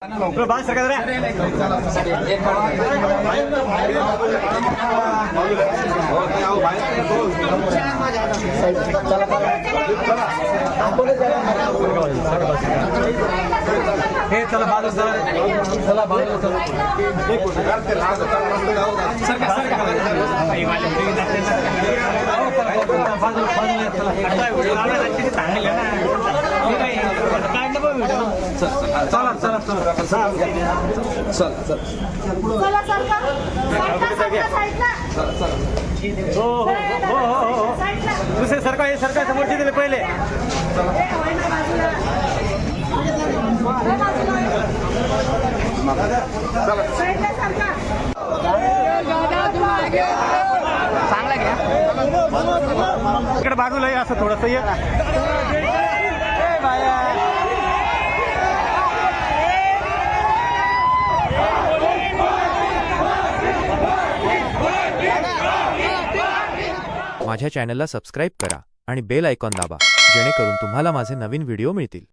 बाल सरकार हे चला बाजू चला बाजू चला चला चला हो हो हो हो दुसरे सरकार सरकार समोरचे दिले पहिले चांगला घ्या इकडे बाजूला आहे असं थोडंसं ये माझ्या चॅनलला सबस्क्राइब करा आणि बेल आयकॉन दाबा जेणेकरून तुम्हाला माझे नवीन व्हिडिओ मिळतील।